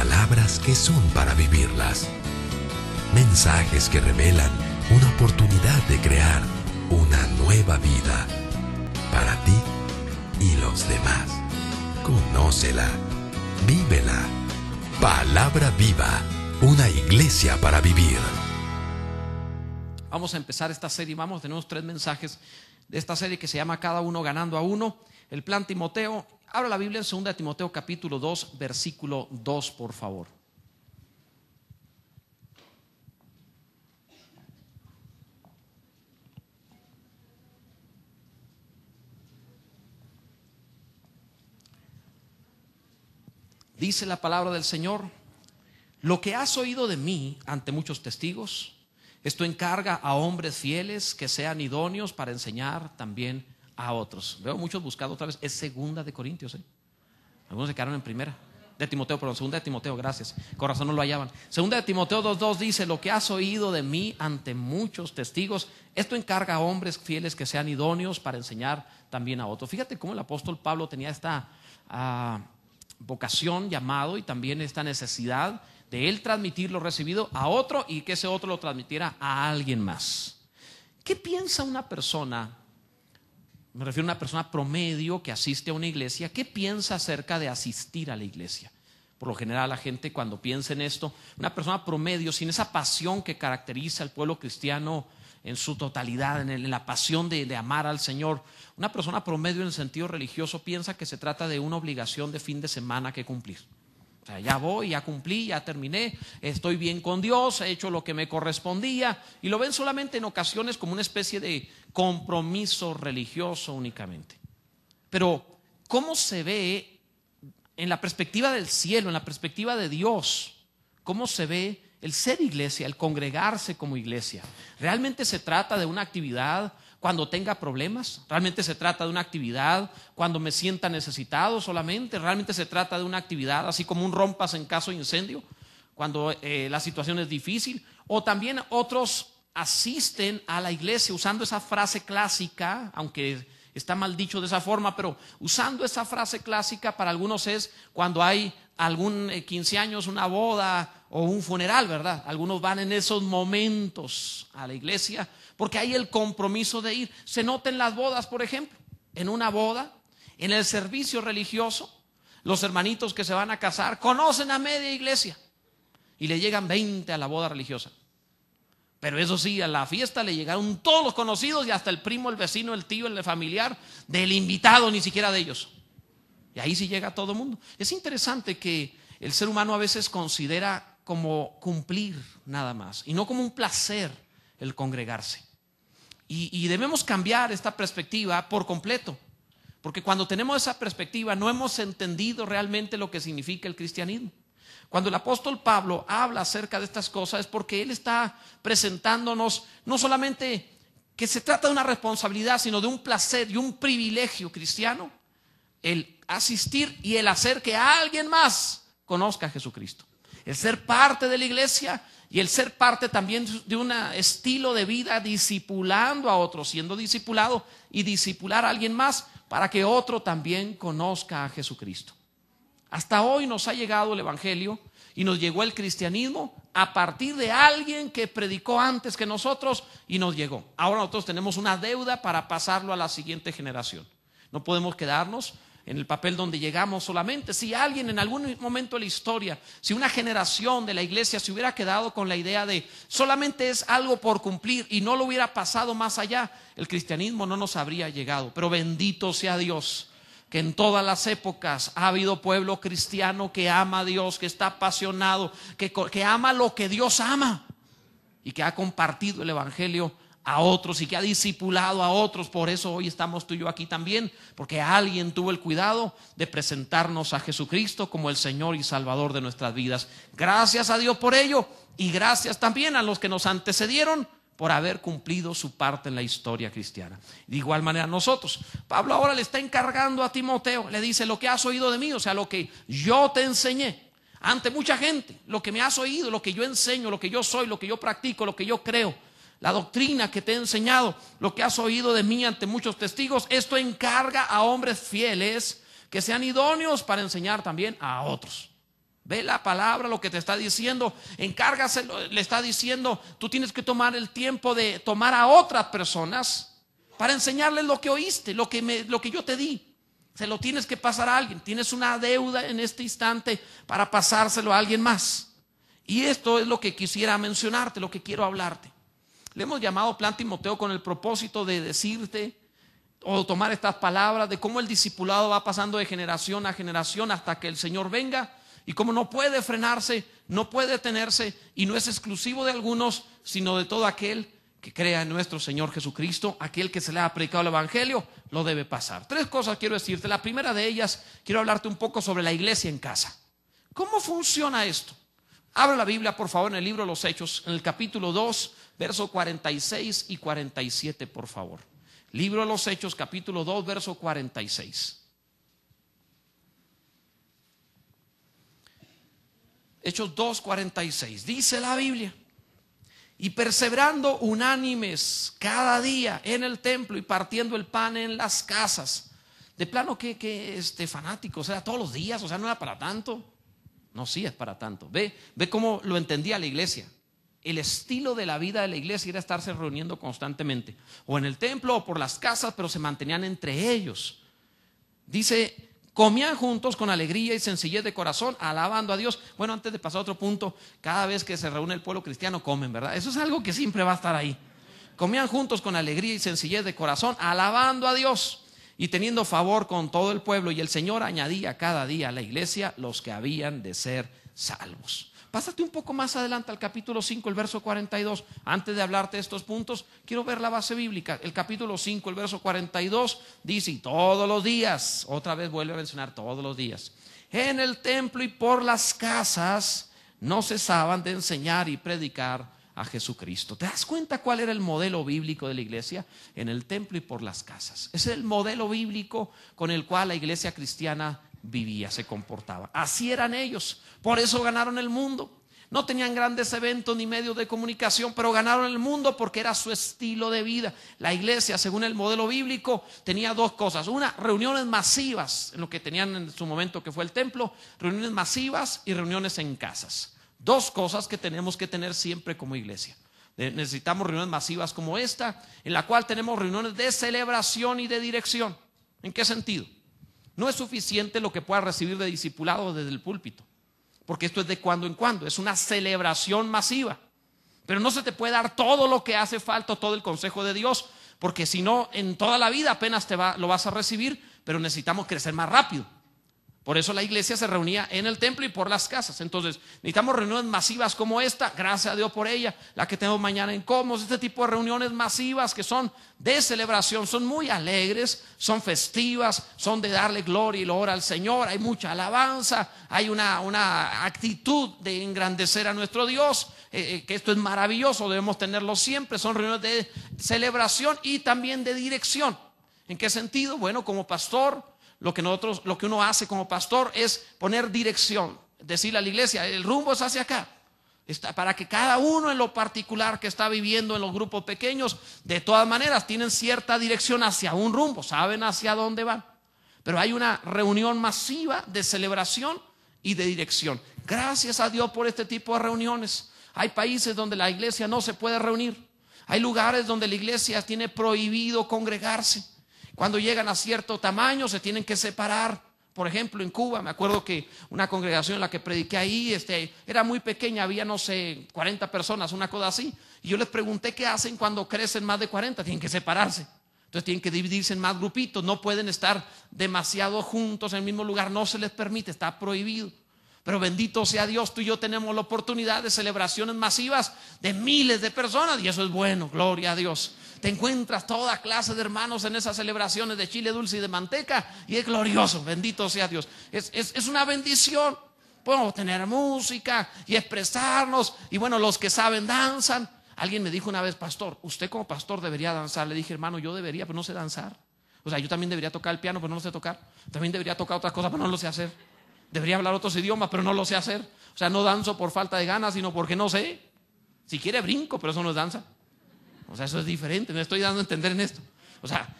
palabras que son para vivirlas. Mensajes que revelan una oportunidad de crear una nueva vida para ti y los demás. Conócela, vívela. Palabra viva, una iglesia para vivir. Vamos a empezar esta serie. Tenemos 3 mensajes de esta serie que se llama Cada uno ganando a uno. El plan Timoteo. Abra la Biblia en 2 Timoteo capítulo 2, versículo 2, por favor. Dice la palabra del Señor: lo que has oído de mí ante muchos testigos, esto encarga a hombres fieles que sean idóneos para enseñar también a otros. Veo muchos buscando otra vez. Es 2 de Corintios, Algunos se quedaron en primera. De Timoteo, perdón, 2 de Timoteo, gracias. Con razón no lo hallaban. 2 de Timoteo 2:2 dice: lo que has oído de mí ante muchos testigos, esto encarga a hombres fieles que sean idóneos para enseñar también a otros. Fíjate cómo el apóstol Pablo tenía esta vocación, llamado, y también esta necesidad de él transmitir lo recibido a otro y que ese otro lo transmitiera a alguien más. ¿Qué piensa una persona? Me refiero a una persona promedio que asiste a una iglesia. ¿Qué piensa acerca de asistir a la iglesia? Por lo general la gente, cuando piensa en esto, una persona promedio sin esa pasión que caracteriza al pueblo cristiano en su totalidad, en la pasión de amar al Señor, una persona promedio en el sentido religioso piensa que se trata de una obligación de fin de semana que cumplir. O sea, ya voy, ya cumplí, ya terminé, estoy bien con Dios, he hecho lo que me correspondía, y lo ven solamente en ocasiones como una especie de compromiso religioso únicamente. Pero ¿cómo se ve en la perspectiva del cielo, en la perspectiva de Dios? ¿Cómo se ve el ser iglesia, el congregarse como iglesia? ¿Realmente se trata de una actividad cuando tenga problemas? ¿Realmente se trata de una actividad cuando me sienta necesitado solamente? ¿Realmente se trata de una actividad así como un rompas en caso de incendio, cuando la situación es difícil? O también otros asisten a la iglesia usando esa frase clásica, aunque está mal dicho de esa forma, pero usando esa frase clásica para algunos es cuando hay algún 15 años, una boda o un funeral, ¿verdad? Algunos van en esos momentos a la iglesia porque hay el compromiso de ir. Se nota en las bodas, por ejemplo, en una boda, en el servicio religioso, los hermanitos que se van a casar conocen a media iglesia y le llegan 20 a la boda religiosa. Pero eso sí, a la fiesta le llegaron todos los conocidos y hasta el primo, el vecino, el tío, el familiar del invitado, ni siquiera de ellos. Y ahí sí llega todo el mundo. Es interesante que el ser humano a veces considera como cumplir nada más y no como un placer el congregarse. Y debemos cambiar esta perspectiva por completo, porque cuando tenemos esa perspectiva no hemos entendido realmente lo que significa el cristianismo. Cuando el apóstol Pablo habla acerca de estas cosas es porque él está presentándonos no solamente que se trata de una responsabilidad, sino de un placer y un privilegio cristiano, el asistir y el hacer que alguien más conozca a Jesucristo. El ser parte de la iglesia y el ser parte también de un estilo de vida discipulando a otros, siendo discipulado y discipular a alguien más para que otro también conozca a Jesucristo. Hasta hoy nos ha llegado el evangelio y nos llegó el cristianismo a partir de alguien que predicó antes que nosotros y nos llegó. Ahora nosotros tenemos una deuda para pasarlo a la siguiente generación. No podemos quedarnos en el papel donde llegamos solamente. Si alguien en algún momento de la historia, si una generación de la iglesia se hubiera quedado con la idea de solamente es algo por cumplir y no lo hubiera pasado más allá, el cristianismo no nos habría llegado. Pero bendito sea Dios, que en todas las épocas ha habido pueblo cristiano que ama a Dios, que está apasionado, que ama lo que Dios ama y que ha compartido el evangelio a otros y que ha discipulado a otros. Por eso hoy estamos tú y yo aquí también, porque alguien tuvo el cuidado de presentarnos a Jesucristo como el Señor y Salvador de nuestras vidas. Gracias a Dios por ello y gracias también a los que nos antecedieron por haber cumplido su parte en la historia cristiana. De igual manera nosotros. Pablo ahora le está encargando a Timoteo, le dice: lo que has oído de mí, o sea, lo que yo te enseñé ante mucha gente, lo que me has oído, lo que yo enseño, lo que yo soy, lo que yo practico, lo que yo creo, la doctrina que te he enseñado, lo que has oído de mí ante muchos testigos, esto encarga a hombres fieles que sean idóneos para enseñar también a otros. Ve la palabra, lo que te está diciendo, encárgaselo, le está diciendo, tú tienes que tomar el tiempo de tomar a otras personas para enseñarles lo que oíste, lo que yo te di. Se lo tienes que pasar a alguien. Tienes una deuda en este instante para pasárselo a alguien más. Y esto es lo que quisiera mencionarte, lo que quiero hablarte. Le hemos llamado Plan Timoteo con el propósito de decirte o tomar estas palabras de cómo el discipulado va pasando de generación a generación hasta que el Señor venga, y cómo no puede frenarse, no puede detenerse, y no es exclusivo de algunos, sino de todo aquel que crea en nuestro Señor Jesucristo. Aquel que se le ha predicado el Evangelio lo debe pasar. 3 cosas quiero decirte. La primera de ellas, quiero hablarte un poco sobre la iglesia en casa. ¿Cómo funciona esto? Abre la Biblia, por favor, en el libro de los Hechos, en el capítulo 2, versos 46 y 47, por favor. Libro de los Hechos, capítulo 2, verso 46. Hechos 2, 46. Dice la Biblia: y perseverando unánimes cada día en el templo y partiendo el pan en las casas. De plano que fanático, o sea, todos los días, o sea, no era para tanto. No, sí es para tanto. Ve cómo lo entendía la iglesia. El estilo de la vida de la iglesia era estarse reuniendo constantemente, o en el templo o por las casas, pero se mantenían entre ellos. Dice: comían juntos con alegría y sencillez de corazón, alabando a Dios. Bueno, antes de pasar a otro punto, cada vez que se reúne el pueblo cristiano comen, ¿verdad? Eso es algo que siempre va a estar ahí. Comían juntos con alegría y sencillez de corazón, alabando a Dios y teniendo favor con todo el pueblo. Y el Señor añadía cada día a la iglesia los que habían de ser salvos. Pásate un poco más adelante al capítulo 5, el verso 42. Antes de hablarte de estos puntos, quiero ver la base bíblica. El capítulo 5, el verso 42 dice: y todos los días, otra vez vuelve a mencionar todos los días, en el templo y por las casas no cesaban de enseñar y predicar a Jesucristo. ¿Te das cuenta cuál era el modelo bíblico de la iglesia? En el templo y por las casas. Ese es el modelo bíblico con el cual la iglesia cristiana vivía, se comportaba. Así eran ellos. Por eso ganaron el mundo. No tenían grandes eventos ni medios de comunicación, pero ganaron el mundo porque era su estilo de vida. La iglesia, según el modelo bíblico, tenía 2 cosas. Una, reuniones masivas, en lo que tenían en su momento, que fue el templo. Reuniones masivas y reuniones en casas. 2 cosas que tenemos que tener siempre como iglesia. Necesitamos reuniones masivas como esta, en la cual tenemos reuniones de celebración y de dirección. ¿En qué sentido? No es suficiente lo que pueda recibir de discipulado desde el púlpito, porque esto es de cuando en cuando, es una celebración masiva. Pero no se te puede dar todo lo que hace falta, todo el consejo de Dios, porque si no, en toda la vida apenas lo vas a recibir, pero necesitamos crecer más rápido. Por eso la iglesia se reunía en el templo y por las casas. Entonces necesitamos reuniones masivas como esta, gracias a Dios por ella, la que tenemos mañana en Cosmos. Este tipo de reuniones masivas que son de celebración, son muy alegres, son festivas, son de darle gloria y loor al Señor. Hay mucha alabanza, hay una actitud de engrandecer a nuestro Dios, que esto es maravilloso, debemos tenerlo siempre. Son reuniones de celebración y también de dirección. ¿En qué sentido? Bueno, como pastor, lo que uno hace como pastor es poner dirección, decirle a la iglesia: el rumbo es hacia acá, para que cada uno en lo particular que está viviendo en los grupos pequeños, de todas maneras tienen cierta dirección hacia un rumbo, saben hacia dónde van. Pero hay una reunión masiva de celebración y de dirección. Gracias a Dios por este tipo de reuniones. Hay países donde la iglesia no se puede reunir. Hay lugares donde la iglesia tiene prohibido congregarse. Cuando llegan a cierto tamaño se tienen que separar. Por ejemplo, en Cuba, me acuerdo que una congregación en la que prediqué ahí era muy pequeña, había, no sé, 40 personas, una cosa así. Y yo les pregunté qué hacen cuando crecen más de 40. Tienen que separarse. Entonces tienen que dividirse en más grupitos. No pueden estar demasiado juntos en el mismo lugar. No se les permite, está prohibido. Pero bendito sea Dios, tú y yo tenemos la oportunidad de celebraciones masivas de miles de personas. Y eso es bueno, gloria a Dios. Te encuentras toda clase de hermanos en esas celebraciones de chile dulce y de manteca, y es glorioso, bendito sea Dios. Es una bendición. Podemos tener música y expresarnos, y bueno, los que saben danzan. Alguien me dijo una vez: pastor, usted como pastor debería danzar. Le dije: hermano, yo debería, pero no sé danzar. O sea, yo también debería tocar el piano, pero no lo sé tocar. También debería tocar otras cosas, pero no lo sé hacer. Debería hablar otros idiomas, pero no lo sé hacer. O sea, no danzo por falta de ganas, sino porque no sé. Si quiere brinco, pero eso no es danza. O sea, eso es diferente, me estoy dando a entender en esto. O sea,